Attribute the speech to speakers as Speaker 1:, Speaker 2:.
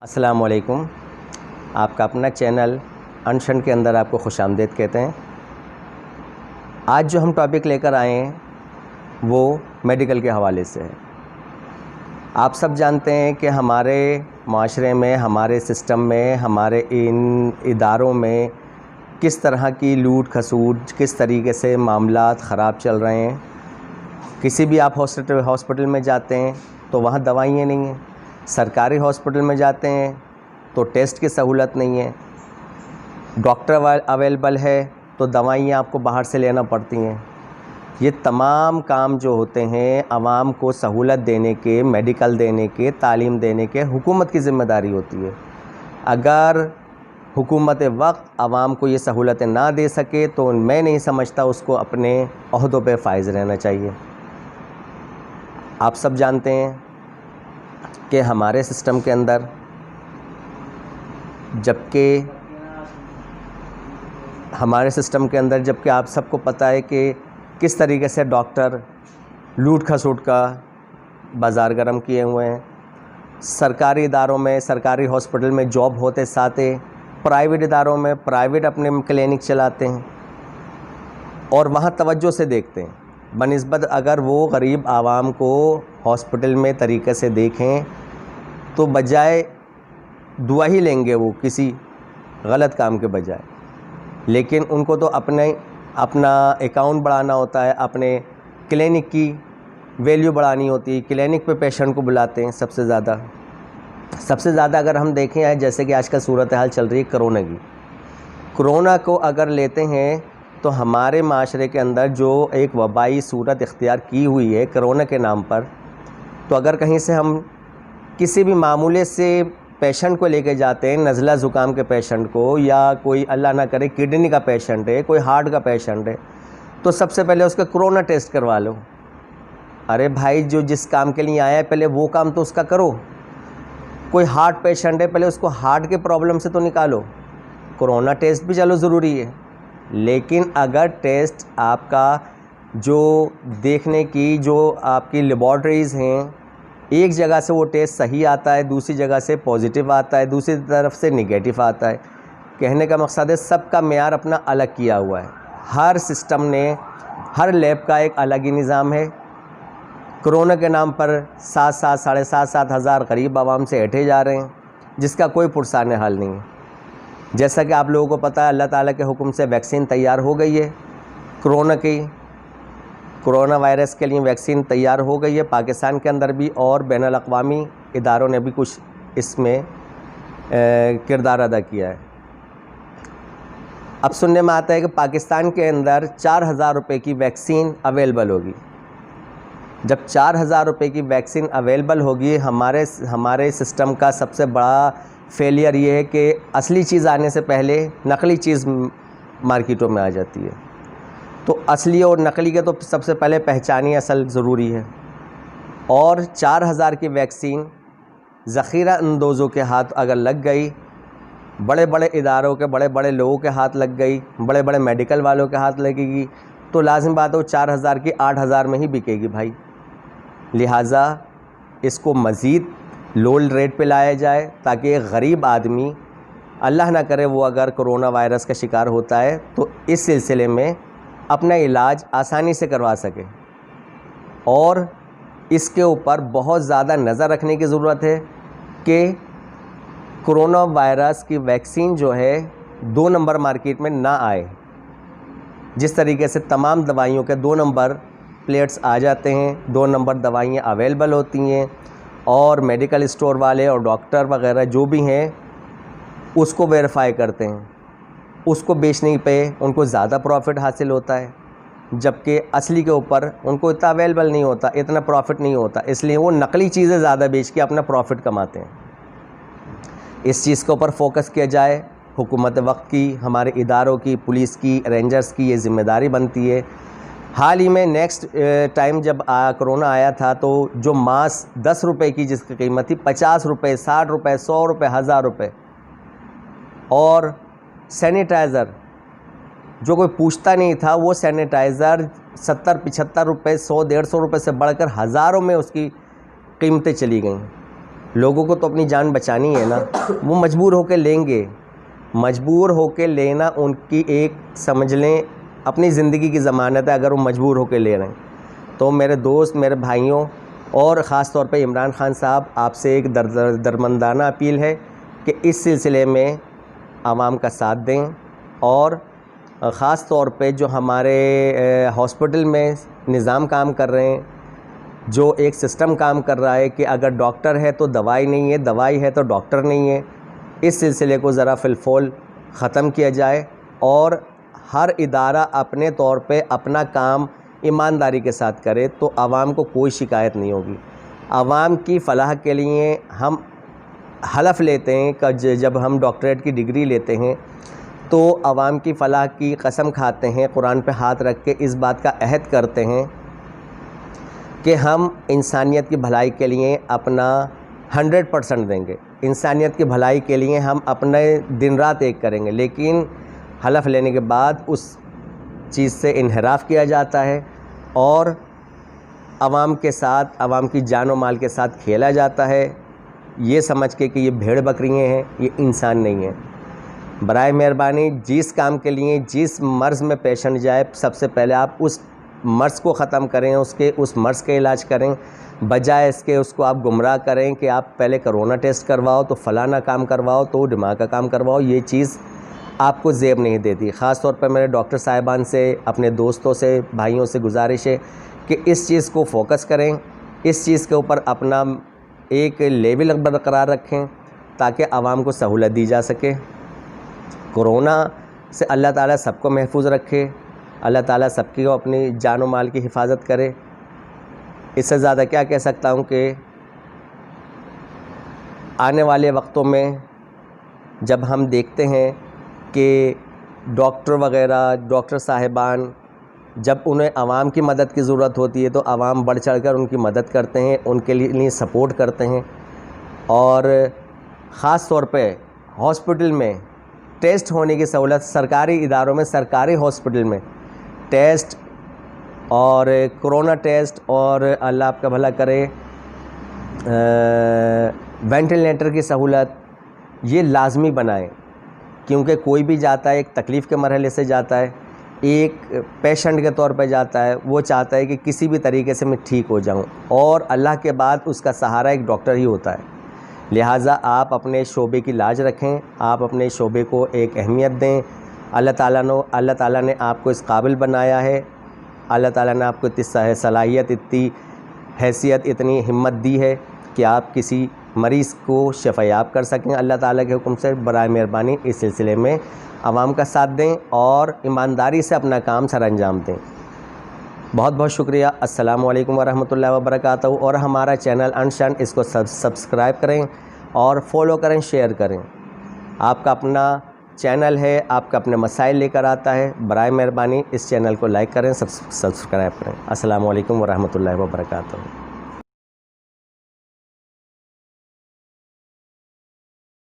Speaker 1: السلام علیکم. آپ کا اپنا چینل انشن کے اندر آپ کو خوش آمدید کہتے ہیں. آج جو ہم ٹاپک لے کر آئے ہیں وہ میڈیکل کے حوالے سے ہے. آپ سب جانتے ہیں کہ ہمارے معاشرے میں، ہمارے سسٹم میں، ہمارے ان اداروں میں کس طرح کی لوٹ کھسوٹ، کس طریقے سے معاملات خراب چل رہے ہیں. کسی بھی آپ ہاسپٹل میں جاتے ہیں تو وہاں دوائیں نہیں ہیں. سرکاری ہاسپٹل میں جاتے ہیں تو ٹیسٹ کی سہولت نہیں ہے. ڈاکٹر اویلیبل ہے تو دوائیں آپ کو باہر سے لینا پڑتی ہیں. یہ تمام کام جو ہوتے ہیں عوام کو سہولت دینے کے، میڈیکل دینے کے، تعلیم دینے کے حکومت کی ذمہ داری ہوتی ہے. اگر حکومت وقت عوام کو یہ سہولتیں نہ دے سکے تو میں نہیں سمجھتا اس کو اپنے عہدوں پہ فائز رہنا چاہیے. آپ سب جانتے ہیں کہ ہمارے سسٹم کے اندر جبکہ آپ سب کو پتہ ہے کہ کس طریقے سے ڈاکٹر لوٹ کھسوٹ کا بازار گرم کیے ہوئے ہیں. سرکاری اداروں میں، سرکاری ہاسپٹل میں جاب ہوتے ساتھ پرائیویٹ اداروں میں پرائیویٹ اپنے کلینک چلاتے ہیں اور وہاں توجہ سے دیکھتے ہیں بنسبت اگر وہ غریب عوام کو ہاسپٹل میں طریقے سے دیکھیں تو بجائے دعا ہی لیں گے وہ کسی غلط کام کے بجائے. لیکن ان کو تو اپنا اکاؤنٹ بڑھانا ہوتا ہے، اپنے کلینک کی ویلیو بڑھانی ہوتی ہے. کلینک پہ پیشنٹ کو بلاتے ہیں سب سے زیادہ اگر ہم دیکھیں جیسے کہ آج کل صورتحال چل رہی ہے کرونا کو اگر لیتے ہیں تو ہمارے معاشرے کے اندر جو ایک وبائی صورت اختیار کی ہوئی ہے کرونا کے نام پر، تو اگر کہیں سے ہم کسی بھی معمولے سے پیشنٹ کو لے کے جاتے ہیں، نزلہ زکام کے پیشنٹ کو، یا کوئی اللہ نہ کرے کڈنی کا پیشنٹ ہے، کوئی ہارٹ کا پیشنٹ ہے، تو سب سے پہلے اس کا کرونا ٹیسٹ کروا لو. ارے بھائی، جو جس کام کے لیے آیا ہے پہلے وہ کام تو اس کا کرو. کوئی ہارٹ پیشنٹ ہے، پہلے اس کو ہارٹ کے پرابلم سے تو نکالو. کرونا ٹیسٹ بھی چلو ضروری ہے، لیکن اگر ٹیسٹ آپ کا جو دیکھنے کی جو آپ کی لیبارٹریز ہیں، ایک جگہ سے وہ ٹیسٹ صحیح آتا ہے، دوسری جگہ سے پازیٹیو آتا ہے، دوسری طرف سے نگیٹو آتا ہے. کہنے کا مقصد ہے سب کا معیار اپنا الگ کیا ہوا ہے. ہر سسٹم نے، ہر لیب کا ایک الگ ہی نظام ہے. کرونا کے نام پر 7,000 ہزار قریب عوام سے ہٹے جا رہے ہیں جس کا کوئی پرسان حل نہیں ہے. جیسا کہ آپ لوگوں کو پتہ ہے اللہ تعالیٰ کے حکم سے ویکسین تیار ہو گئی ہے. کرونا وائرس کے لیے ویکسین تیار ہو گئی ہے پاکستان کے اندر بھی، اور بین الاقوامی اداروں نے بھی کچھ اس میں کردار ادا کیا ہے. اب سننے میں آتا ہے کہ پاکستان کے اندر 4,000 روپے کی ویکسین اویلیبل ہوگی. جب 4,000 روپے کی ویکسین اویلیبل ہوگی، ہمارے سسٹم کا سب سے بڑا فیلئر یہ ہے کہ اصلی چیز آنے سے پہلے نقلی چیز مارکیٹوں میں آ جاتی ہے. تو اصلی اور نقلی کے تو سب سے پہلے پہچانی اصل ضروری ہے. اور 4,000 کی ویکسین ذخیرہ اندوزوں کے ہاتھ اگر لگ گئی، بڑے بڑے اداروں کے بڑے بڑے لوگوں کے ہاتھ لگ گئی، بڑے بڑے میڈیکل والوں کے ہاتھ لگے گی، تو لازم بات ہے وہ 4,000 کی 8,000 میں ہی بکے گی بھائی. لہٰذا اس کو مزید لو ریٹ پہ لایا جائے تاکہ ایک غریب آدمی، اللہ نہ کرے وہ اگر کرونا وائرس کا شکار ہوتا ہے تو اس سلسلے میں اپنا علاج آسانی سے کروا سکے. اور اس کے اوپر بہت زیادہ نظر رکھنے کی ضرورت ہے کہ کرونا وائرس کی ویکسین جو ہے 2 نمبر مارکیٹ میں نہ آئے. جس طریقے سے تمام دوائیوں کے 2 نمبر پلیٹس آ جاتے ہیں، 2 نمبر دوائیاں اویلیبل ہوتی ہیں، اور میڈیکل اسٹور والے اور ڈاکٹر وغیرہ جو بھی ہیں اس کو ویریفائی کرتے ہیں، اس کو بیچنے پہ ان کو زیادہ پروفٹ حاصل ہوتا ہے، جبکہ اصلی کے اوپر ان کو اتنا اویلیبل نہیں ہوتا، اتنا پروفٹ نہیں ہوتا، اس لیے وہ نقلی چیزیں زیادہ بیچ کے اپنا پروفٹ کماتے ہیں. اس چیز کے اوپر فوکس کیا جائے. حکومت وقت کی، ہمارے اداروں کی، پولیس کی، رینجرز کی یہ ذمہ داری بنتی ہے. حال ہی میں نیکسٹ ٹائم جب کرونا آیا تھا تو جو ماسک 10 روپے کی جس کی قیمت تھی، 50 روپے، 60 روپے، 100 روپے، 1000 روپے، اور سینیٹائزر جو کوئی پوچھتا نہیں تھا وہ سینیٹائزر 70-75 روپے، 100-150 روپے سے بڑھ کر ہزاروں میں اس کی قیمتیں چلی گئیں. لوگوں کو تو اپنی جان بچانی ہے نا، وہ مجبور ہو کے لیں گے، مجبور ہو کے لینا ان کی ایک سمجھ لیں اپنی زندگی کی ضمانت ہے اگر وہ مجبور ہو کے لے رہے ہیں۔ تو میرے دوست، میرے بھائیوں اور خاص طور پہ عمران خان صاحب، آپ سے ایک درمندانہ اپیل ہے کہ اس سلسلے میں عوام کا ساتھ دیں، اور خاص طور پہ جو ہمارے ہاسپٹل میں نظام کام کر رہے ہیں، جو ایک سسٹم کام کر رہا ہے کہ اگر ڈاکٹر ہے تو دوائی نہیں ہے، دوائی ہے تو ڈاکٹر نہیں ہے، اس سلسلے کو ذرا فی الفول ختم کیا جائے، اور ہر ادارہ اپنے طور پہ اپنا کام ایمانداری کے ساتھ کرے تو عوام کو کوئی شکایت نہیں ہوگی۔ عوام کی فلاح کے لیے ہم حلف لیتے ہیں کہ جب ہم ڈاکٹریٹ کی ڈگری لیتے ہیں تو عوام کی فلاح کی قسم کھاتے ہیں، قرآن پہ ہاتھ رکھ کے اس بات کا عہد کرتے ہیں کہ ہم انسانیت کی بھلائی کے لیے اپنا 100% دیں گے، انسانیت کی بھلائی کے لیے ہم اپنے دن رات ایک کریں گے، لیکن حلف لینے کے بعد اس چیز سے انحراف کیا جاتا ہے اور عوام کے ساتھ، عوام کی جان و مال کے ساتھ کھیلا جاتا ہے، یہ سمجھ کے کہ یہ بھیڑ بکریاں ہیں، یہ انسان نہیں ہیں۔ برائے مہربانی جس کام کے لیے جس مرض میں پیشنٹ جائے، سب سے پہلے آپ اس مرض کو ختم کریں، اس مرض کا علاج کریں، بجائے اس کے اس کو آپ گمراہ کریں کہ آپ پہلے کرونا ٹیسٹ کرواؤ تو فلانا کام کرواؤ تو دماغ کا کام کرواؤ۔ یہ چیز آپ کو زیب نہیں دیتی۔ خاص طور پر میرے ڈاکٹر صاحبان سے، اپنے دوستوں سے، بھائیوں سے گزارش ہے کہ اس چیز کو فوکس کریں، اس چیز کے اوپر اپنا ایک لیول برقرار رکھیں تاکہ عوام کو سہولت دی جا سکے۔ کرونا سے اللہ تعالیٰ سب کو محفوظ رکھے، اللہ تعالیٰ سب کی اپنی جان و مال کی حفاظت کرے۔ اس سے زیادہ کیا کہہ سکتا ہوں کہ آنے والے وقتوں میں جب ہم دیکھتے ہیں کہ ڈاکٹر وغیرہ، ڈاکٹر صاحبان، جب انہیں عوام کی مدد کی ضرورت ہوتی ہے تو عوام بڑھ چڑھ کر ان کی مدد کرتے ہیں، ان کے لیے سپورٹ کرتے ہیں، اور خاص طور پہ ہاسپٹل میں ٹیسٹ ہونے کی سہولت، سرکاری اداروں میں، سرکاری ہاسپٹل میں ٹیسٹ اور کرونا ٹیسٹ اور اللہ آپ کا بھلا کرے وینٹیلیٹر کی سہولت یہ لازمی بنائیں، کیونکہ کوئی بھی جاتا ہے ایک تکلیف کے مرحلے سے جاتا ہے، ایک پیشنٹ کے طور پہ جاتا ہے، وہ چاہتا ہے کہ کسی بھی طریقے سے میں ٹھیک ہو جاؤں، اور اللہ کے بعد اس کا سہارا ایک ڈاکٹر ہی ہوتا ہے۔ لہٰذا آپ اپنے شعبے کی لاج رکھیں، آپ اپنے شعبے کو ایک اہمیت دیں۔ اللہ تعالیٰ نے آپ کو اس قابل بنایا ہے، اللہ تعالیٰ نے آپ کو اتنی صلاحیت، اتنی حیثیت، اتنی ہمت دی ہے کہ آپ کسی مریض کو شفا یاب کر سکیں اللہ تعالیٰ کے حکم سے۔ برائے مہربانی اس سلسلے میں عوام کا ساتھ دیں اور ایمانداری سے اپنا کام سر انجام دیں۔ بہت بہت شکریہ۔ السلام علیکم ورحمۃ اللہ وبرکاتہ۔ اور ہمارا چینل انشان، اس کو سبسکرائب کریں اور فالو کریں، شیئر کریں۔ آپ کا اپنا چینل ہے، آپ کا اپنے مسائل لے کر آتا ہے، برائے مہربانی اس چینل کو لائک کریں، سبسکرائب کریں۔ السلام علیکم ورحمۃ اللہ وبرکاتہ۔